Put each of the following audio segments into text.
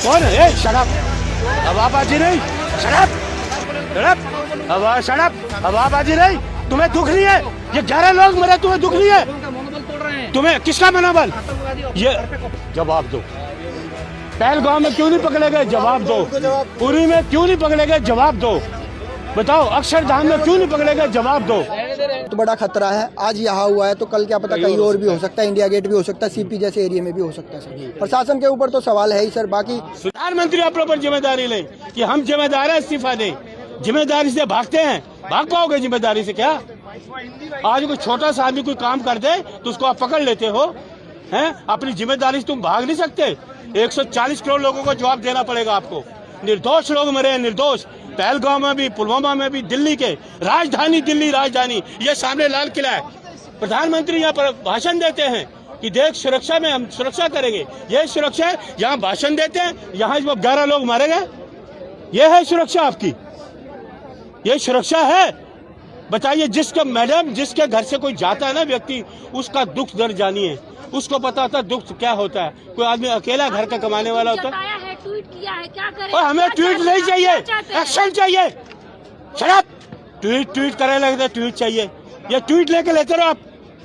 कौन है? शराब हवाबाजी नहीं, शराब शराब हवा शराब हवाबाजी नहीं। तुम्हें दुख नहीं है? ये 11 लोग मरे, तुम्हें दुख नहीं है? तुम्हें किसका मनोबल? ये जवाब दो। पहलगाम में क्यों नहीं पकड़े गए? जवाब दो। पुरी में क्यों नहीं पकड़े गए? जवाब दो। बताओ अक्षरधाम में क्यों नहीं पकड़े गए? जवाब दो। तो बड़ा खतरा है, आज यहाँ हुआ है तो कल क्या पता कहीं और भी हो सकता है, इंडिया गेट भी हो सकता है, सीपी जैसे एरिया में भी हो सकता है सर। प्रशासन के ऊपर तो सवाल है ही सर। बाकी प्रधानमंत्री अपने ऊपर जिम्मेदारी ले कि हम जिम्मेदार है, इस्तीफा दें। जिम्मेदारी से भागते हैं, भाग पाओगे जिम्मेदारी से? क्या आज कोई छोटा सा आदमी कोई काम कर दे तो उसको आप पकड़ लेते हो हैं? अपनी जिम्मेदारी से तुम भाग नहीं सकते। 140 करोड़ लोगों को जवाब देना पड़ेगा आपको। निर्दोष लोग मरे हैं, निर्दोष। पहलगाम में भी, पुलवामा में भी, दिल्ली के राजधानी, दिल्ली राजधानी, ये सामने लाल किला है। प्रधानमंत्री यहाँ पर भाषण देते हैं कि देश सुरक्षा में हम सुरक्षा करेंगे। ये सुरक्षा है, यहाँ भाषण देते हैं, यहाँ 11 लोग मारे गए। ये है सुरक्षा आपकी? ये सुरक्षा है? बताइए। जिसका मैडम, जिसके घर से कोई जाता है ना व्यक्ति, उसका दुख दर्द जानिए, उसको पता होता है दुख क्या होता है। कोई आदमी अकेला घर का कमाने वाला होता है, ट्वीट किया है, क्या करें? और हमें ट्वीट नहीं चाहिए, एक्शन चाहिए। शराब ट्वीट करे लगते, ट्वीट चाहिए। ये ट्वीट लेके लेते रहो आप।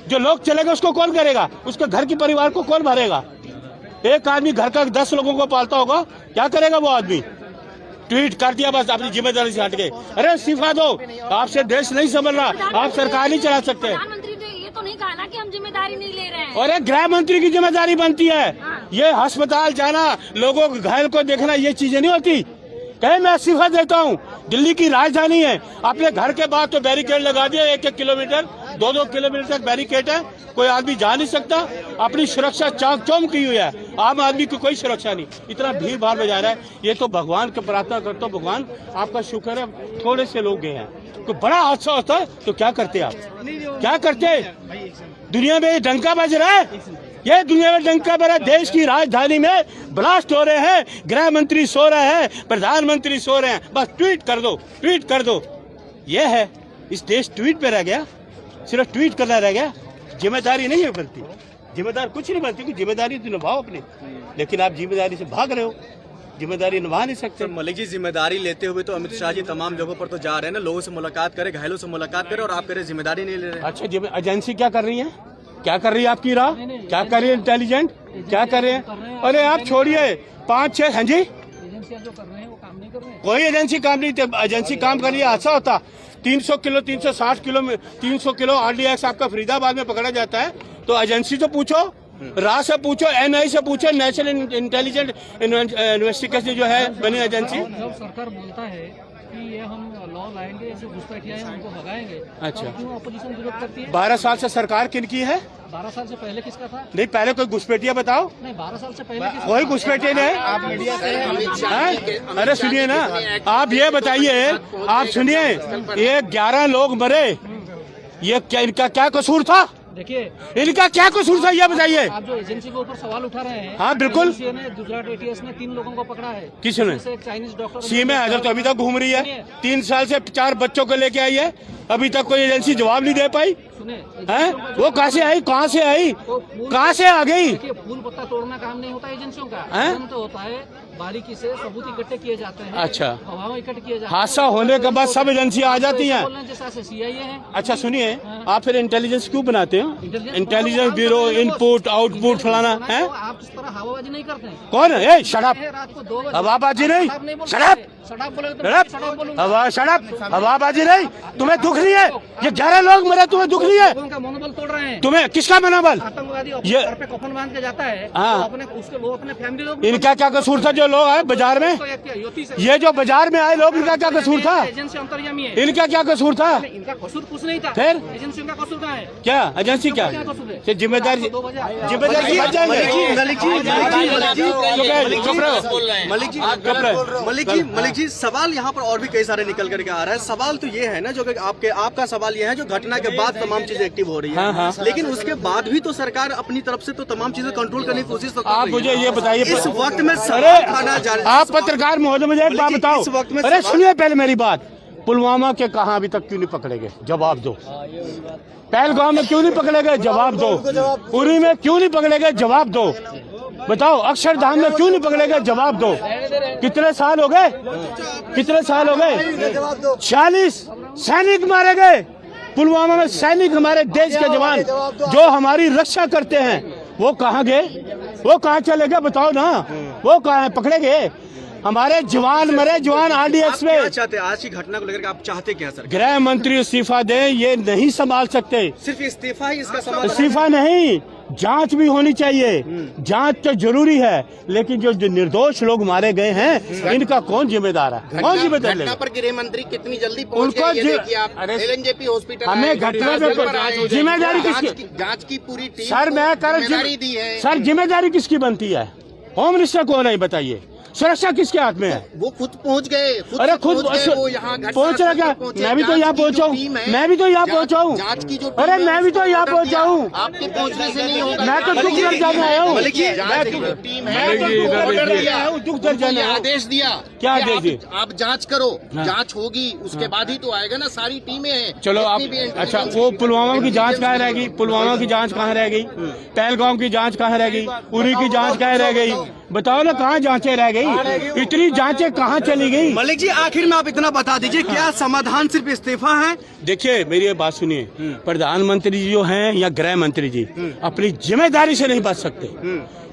जो लोग चलेगा उसको कौन करेगा? उसके घर के परिवार को कौन भरेगा? एक आदमी घर का 10 लोगों को पालता होगा, क्या करेगा वो आदमी? ट्वीट कर दिया बस, अपनी जिम्मेदारी से हट गए। अरे इस्तीफा दो, आपसे देश नहीं संभल रहा, आप सरकार नहीं चला सकते। प्रधानमंत्री ने ये तो नहीं कहा ना कि हम जिम्मेदारी नहीं ले रहे हैं। और एक गृह मंत्री की जिम्मेदारी बनती है। ये अस्पताल जाना, लोगों को घायल को देखना, ये चीजें नहीं होती। कहे मैं इस्तीफा देता हूँ, दिल्ली की राजधानी है, अपने घर के बाद तो बैरिकेड लगा दिया, 1-1 किलोमीटर 2-2 किलोमीटर तक बैरिकेड है, कोई आदमी जा नहीं सकता। अपनी सुरक्षा चाक चौक की हुई है, आम आदमी की कोई सुरक्षा नहीं। इतना भीड़ भाड़ में जा रहा है। ये तो भगवान की प्रार्थना करता हूँ, भगवान आपका शुक्र है थोड़े से लोग गए हैं। तो बड़ा हादसा होता है तो क्या करते आप? क्या करते? दुनिया में डंका बज रहा है, ये दुनिया में डंका बज रहा है। देश की राजधानी में ब्लास्ट हो रहे हैं, गृह मंत्री सो रहे हैं, प्रधानमंत्री सो रहे हैं। बस ट्वीट कर दो, ट्वीट कर दो। ये है, इस देश ट्वीट पे रह गया, सिर्फ ट्वीट करना रह गया। जिम्मेदारी नहीं है बनती, जिम्मेदार कुछ नहीं बनती कि जिम्मेदारी तो निभाओ अपनी, लेकिन आप जिम्मेदारी से भाग रहे हो, जिम्मेदारी निभा नहीं सकते। मलिक जी, जिम्मेदारी लेते हुए तो अमित शाह जी तमाम जगहों पर तो जा रहे हैं ना, लोगों से मुलाकात करें, घायलों से मुलाकात करें, और आप कह रहे जिम्मेदारी नहीं ले रहे। अच्छा, एजेंसी क्या कर रही है? क्या कर रही है आपकी राह? क्या कर रही है इंटेलिजेंट? क्या कर रहे हैं? अरे आप छोड़िए, 5-6 हैं जी, जो कर रहे हैं वो काम नहीं कर रहे हैं। कोई एजेंसी काम नहीं। एजेंसी काम कर रही है, अच्छा होता। 300 किलो 360 किलो में 300 किलो RDX आपका फरीदाबाद में पकड़ा जाता है, तो एजेंसी तो पूछो, राह से पूछो, NI से पूछो, नेशनल इंटेलिजेंट इन्वेस्टिगेशन जो है बनी एजेंसी। जब सरकार बोलता है कि ये हम लॉ लाएंगे, ऐसे घुसपैठिया हैं उनको भगाएंगे, अच्छा, तो क्यों अपोजिशन विरोध करती है? 12 साल से सरकार किनकी है? 12 साल से पहले किसका था? नहीं, पहले कोई घुसपैठिया बताओ। नहीं, 12 साल से पहले कोई घुसपैठिए ने? अरे सुनिए ना, आप ये बताइए, आप सुनिए, ये 11 लोग मरे, ये क्या, इनका क्या कसूर था? देखिए, इनका क्या कसूर था ये बताइए। आप जो एजेंसी के ऊपर सवाल उठा रहे हैं, हाँ बिल्कुल। गुजरात ATS ने 3 लोगों को पकड़ा है। किसने? एक चाइनीज डॉक्टर। CM हैदर तो अभी तक घूम रही है, 3 साल से 4 बच्चों को लेके आई है, अभी तक कोई एजेंसी जवाब नहीं दे पाई है। वो कहाँ से आई? कहाँ से आई? कहाँ से आ गई? फूल पत्ता तोड़ना काम नहीं होता एजेंसियों का, काम तो होता है बारीकी से सबूत इकट्ठे किए जाते हैं। अच्छा, हवाओं इकट्ठे किए जाते हैं। हादसा होने के बाद सब एजेंसी आ जाती हैं। जैसे CIA है। अच्छा सुनिए, आप फिर इंटेलिजेंस क्यों बनाते हो? इंटेलिजेंस ब्यूरो, इनपुट आउटपुट फलाना है। आप इस तरह हवाबाजी नहीं करते हैं। कौन है? शराब रात को 2 बजे हवाबाजी नहीं, शराब हवाबाजी नहीं। तुम्हें दुख नहीं है? ये 11 लोग मरे, तुम्हें दुख नहीं है? मनोबल तोड़ रहे हैं। तुम्हें किसका मनोबल? आतंकवादी ये घर पे कफन बांध के जाता है, हाँ, वो अपने फैमिली लोग। इनका क्या कसूर था? जो लोग आए बाजार में, ये जो बाजार में आए लोग, इनका क्या कसूर था? एजेंसी अंतर्यामी है। इनका क्या कसूर था? इनका कसूर कुछ नहीं था। फिर एजेंसी का कसूर कहाँ है? क्या एजेंसी क्या? जिम्मेदारी मलिक जी, सवाल यहाँ पर और भी कई सारे निकल करके आ रहा है। सवाल तो ये है ना, जो आपका सवाल ये है, जो घटना के बाद तमाम चीजें एक्टिव हो रही है, लेकिन उसके बाद भी तो सरकार अपनी तरफ से तो तमाम चीजें कंट्रोल करने की कोशिश तो कर रही है। आप मुझे ये बताइए, इस वक्त में आप पत्रकार महोदय, मुझे एक बात बताओ। अरे सुनिए पहले मेरी बात, पुलवामा के कहां अभी तक क्यों नहीं पकड़े गए? जवाब दो। पहलगाम में क्यों नहीं पकड़े गए? जवाब दो। पुरी में क्यों नहीं पकड़े गए? जवाब दो। बताओ अक्षरधाम में क्यों नहीं पकड़े गए? जवाब दो। कितने साल हो गए? कितने साल हो गए? 46 सैनिक मारे गए पुलवामा में। सैनिक हमारे देश के जवान जो हमारी रक्षा करते हैं वो कहाँ गए? वो कहाँ चले गए? बताओ ना, वो कहाँ है? पकड़े गए? हमारे जवान मरे, जवान आरडीएक्स में। क्या चाहते हैं आज की घटना को लेकर? आप चाहते क्या सर? गृह मंत्री इस्तीफा दें, ये नहीं संभाल सकते। सिर्फ इस्तीफा ही इसका समाधान? इस्तीफा नहीं, जांच भी होनी चाहिए। जांच तो जरूरी है, लेकिन जो निर्दोष लोग मारे गए हैं इनका कौन जिम्मेदार है? कौन जिम्मेदार घटना लेगा? पर गृह मंत्री कितनी जल्दी पहुंच उनको गए, ये देखिए आप अरे एलएनजेपी हॉस्पिटल हमें आए, घटना पे जिम्मेदारी किसकी? जांच की पूरी टीम सर को मैं कर जिम्मेदारी दी है। सर जिम्मेदारी किसकी बनती है? होम मिनिस्टर कौन है बताइए? सुरक्षा किसके हाथ में है? वो खुद पहुंच गए, अरे खुद पहुंच गए, वो यहाँ पहुंच रहा क्या? मैं भी तो यहाँ पहुंचा हूँ, मैं भी तो यहाँ पहुंचा हूँ। जांच की जो अरे मैं भी तो यहाँ पहुंचा हूँ। आपके पहुंचने से नहीं होगा। मैं तो दुख दर्द जाने आया हूँ। जांच की जो टीम है, मैं तो दुख दर्द जाने आया हूँ, दुख दर्द उनको जाने ये आया हूँ। आदेश दिया क्या कि आदेश दिया? आप जांच करो, जांच होगी उसके बाद ही तो आएगा ना। सारी टीमें हैं। चलो आप अच्छा वो पुलवामा की जांच कहाँ रह गई? पुलवामा की जांच कहाँ रह गई? पहलगाम की जांच कहाँ रह गई? उरी की जांच कहाँ रह गई? बताओ ना, कहाँ जांचें रह गई? इतनी जांचें कहाँ चली गई? मलिक जी आखिर में आप इतना बता दीजिए, क्या समाधान सिर्फ इस्तीफा है? देखिए मेरी ये बात सुनिए, प्रधानमंत्री जी जो हैं या गृह मंत्री जी अपनी जिम्मेदारी से नहीं बच सकते।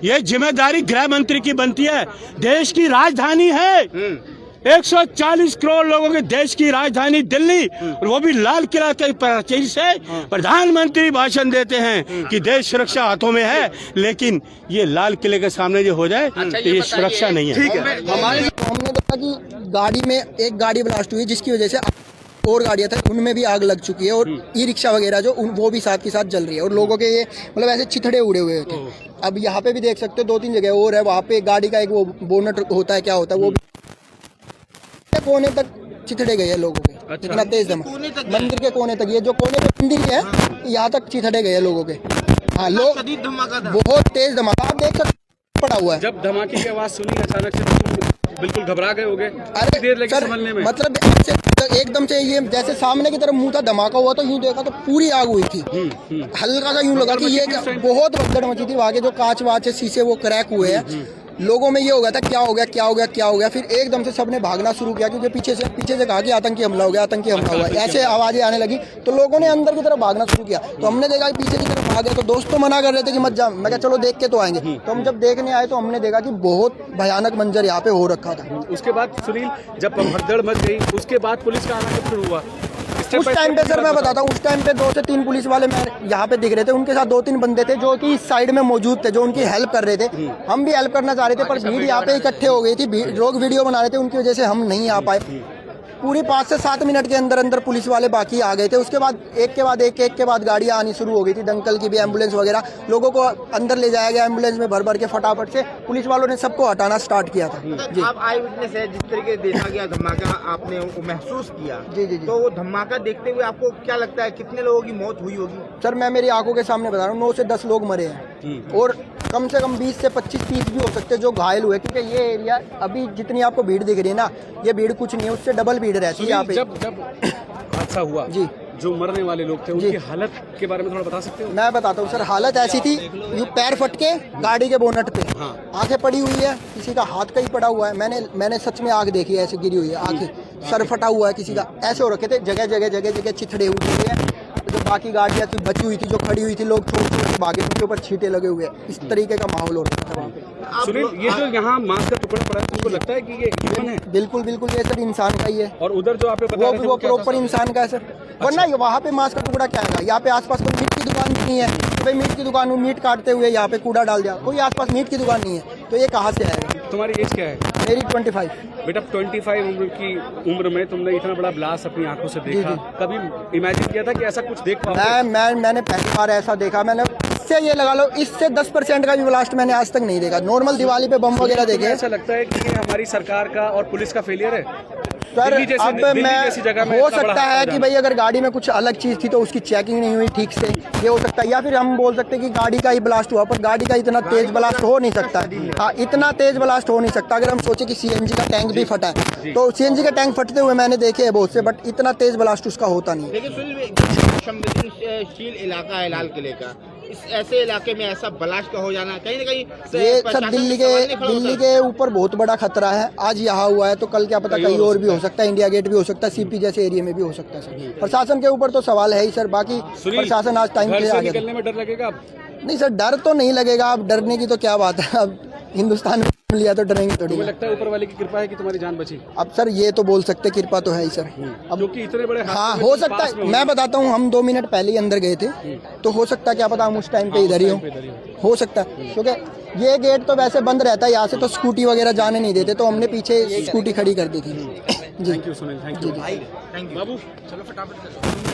ये जिम्मेदारी गृह मंत्री की बनती है। देश की राजधानी है, 140 करोड़ लोगों के देश की राजधानी दिल्ली, और वो भी लाल किला के प्राचीर से प्रधानमंत्री भाषण देते हैं कि देश सुरक्षा हाथों में है, लेकिन ये लाल किले के सामने जो हो जाए तो ये सुरक्षा नहीं है। ठीक है, हमारे हमने देखा कि गाड़ी में एक गाड़ी ब्लास्ट हुई जिसकी वजह से और गाड़ियां थी उनमें भी आग लग चुकी है, और ई रिक्शा वगैरह जो वो भी साथ के साथ जल रही है, और लोगों के ये मतलब ऐसे चिथड़े उड़े हुए थे। अब यहाँ पे भी देख सकते हो 2-3 जगह और है, वहाँ पे गाड़ी का एक वो बोनट होता है, क्या होता है वो कोने तक चिथड़े गए हैं लोगों के। इतना तेज धमाका मंदिर के कोने तक, ये जो कोने पे मंदिर है यहाँ तक चिथड़े गए हैं लोगों के। हाँ लोग बहुत तेज धमाका आप देख सकते पड़ा हुआ है। जब धमाके की आवाज सुनी अचानक से तो बिल्कुल घबरा गए होगे? अरे देर लगी सर, संभलने में? मतलब ऐसे एकदम से ये जैसे सामने की तरफ मुंह था, धमाका हुआ तो यूं देखा तो पूरी आग हुई थी। हल्का सा यूं लगा कि ये बहुत भगदड़ मची थी। वहाँ के जो कांच वाच है, शीशे वो क्रैक हुए हैं। लोगों में ये हो गया था क्या हो गया क्या हो गया क्या हो गया। फिर एकदम से सबने भागना शुरू किया, क्योंकि पीछे से कहा कि आतंकी हमला हो गया, आतंकी हमला हुआ, ऐसे आवाजें आने लगी। तो लोगों ने अंदर की तरफ भागना शुरू किया, तो हमने देखा कि पीछे की तरफ भागे, तो दोस्त तो मना कर रहे थे कि मत जा। मैं कहा चलो देख के तो आएंगे। तो हम जब देखने आए तो हमने देखा कि बहुत भयानक मंजर यहाँ पे हो रखा था। उसके बाद सुनील जब भगदड़ मच गई उसके बाद पुलिस का आना कब शुरू हुआ? उस टाइम पे सर मैं बताता हूँ, उस टाइम पे 2 से 3 पुलिस वाले मैं यहाँ पे दिख रहे थे, उनके साथ 2-3 बंदे थे जो कि इस साइड में मौजूद थे, जो उनकी हेल्प कर रहे थे। हम भी हेल्प करना चाह रहे थे, पर भीड़ यहाँ पे इकट्ठे हो गई थी, लोग वीडियो बना रहे थे, उनकी वजह से हम नहीं आ पाए। पूरी 5 से 7 मिनट के अंदर अंदर पुलिस वाले बाकी आ गए थे। उसके बाद एक के बाद गाड़ियाँ आनी शुरू हो गई थी, दंकल की भी, एम्बुलेंस वगैरह, लोगों को अंदर ले जाया गया एम्बुलेंस में भर भर के। फटाफट से पुलिस वालों ने सबको हटाना स्टार्ट किया था। जी आप आई विटनेस है, जिस तरीके से देखा गया धमाका आपने उनको महसूस किया, जी। तो वो धमाका देखते हुए आपको क्या लगता है कितने लोगों की मौत हुई होगी? सर मैं मेरी आंखों के सामने बता रहा हूँ, 9 से 10 लोग मरे हैं, और कम से कम 20 से 25-30 भी हो सकते हैं जो घायल हुए, क्योंकि ये एरिया अभी जितनी आपको भीड़ दिख रही है ना, ये भीड़ कुछ नहीं है, उससे डबल भीड़ रहती है यहाँ पे। जब हादसा हुआ जी, जो मरने वाले लोग थे उनकी हालत के बारे में थोड़ा बता सकते हो? मैं बताता हूँ सर। हालत ऐसी थी, यूँ पैर फट के गाड़ी के बोनट पे, आंखें पड़ी हुई है, किसी का हाथ का ही पड़ा हुआ है। मैंने सच में आग देखी है, ऐसे गिरी हुई है आंखें, सर फटा हुआ है किसी का, ऐसे हो रखे थे। जगह चिथड़े हुए हैं। जो बाकी गाड़ियाँ थी बची हुई थी, जो खड़ी हुई थी, लोग छोड़ के भागे, उनके ऊपर छींटे लगे हुए। इस तरीके का माहौल हो रहा था वहाँ पे। सुनील ये जो यहाँ मांस का टुकड़ा पड़ा है, तुमको लगता है कि ये ह्यूमन है? बिल्कुल ये सब इंसान का ही है, और उधर जो आपने बताया वो प्रॉपर इंसान का है सर। वरना वहाँ पे मांस का टुकड़ा क्या है? यहाँ पे आसपास कोई मीट की दुकान नहीं है, भाई मीट की दुकान में मीट काटते हुए यहाँ पे कूड़ा डाल दिया, कोई आसपास मीट की दुकान नहीं है, तो ये कहाँ से आएगा? तुम्हारी एज क्या है? मेरी 25। बेटा 25 उम्र की उम्र में तुमने इतना बड़ा ब्लास्ट अपनी आंखों से देखा, कभी इमेजिन किया था कि ऐसा कुछ देख पाओगे? मैंने पहली बार ऐसा देखा। मैंने इससे ये लगा लो, इससे 10% का भी ब्लास्ट मैंने आज तक नहीं देखा। नॉर्मल दिवाली पे बम वगैरह देखे। ऐसा लगता है कि ये हमारी सरकार का और पुलिस का फेलियर है? सर अब मैं हो सकता है कि भाई अगर गाड़ी में कुछ अलग चीज़ थी तो उसकी चेकिंग नहीं हुई ठीक से, ये हो सकता है। या फिर हम बोल सकते हैं कि गाड़ी का ही ब्लास्ट हुआ, पर गाड़ी का इतना तेज ब्लास्ट हो नहीं सकता। हाँ, इतना तेज ब्लास्ट हो नहीं सकता। अगर हम सोचे कि सीएनजी का टैंक भी फटा है, तो सीएनजी का टैंक फटते हुए मैंने देखे हैं बहुत से, बट इतना तेज ब्लास्ट उसका होता नहीं। लेकिन संवेदनशील इलाका है लाल किले का, इस ऐसे इलाके में ऐसा ब्लास्ट का हो जाना कहीं ना कहीं ये सर प्रशासन दिल्ली से सवाल नहीं खड़ा दिल्ली होता? के ऊपर बहुत बड़ा खतरा है। आज यहाँ हुआ है तो कल क्या पता कहीं और भी हो सकता है, इंडिया गेट भी हो सकता है, सीपी जैसे एरिया में भी हो सकता है सर। प्रशासन के ऊपर तो सवाल है ही सर, बाकी प्रशासन आज टाइम घर पे से आ गया। निकलने में डर लगेगा अब? नहीं सर, डर तो नहीं लगेगा। अब डरने की तो क्या बात है, अब हिंदुस्तान में लिया तो डरेंगे थोड़ी। तुम्हें लगता है ऊपर वाले की कृपा है कि तुम्हारी जान बची? अब सर ये तो बोल सकते, कृपा तो है ही सर। अब क्योंकि इतने बड़े हाँ हादसे में हो तुम सकता पास में है, हो। मैं बताता हूँ, हम 2 मिनट पहले ही अंदर गए थे तो हो सकता है क्या पता हम उस टाइम पे इधर ही हो सकता है, क्योंकि ये गेट तो वैसे बंद रहता है, यहाँ से तो स्कूटी वगैरह जाने नहीं देते, तो हमने पीछे स्कूटी खड़ी कर दी थी जी। Thank you Sunil, thank you बाबू। चलो फटाफट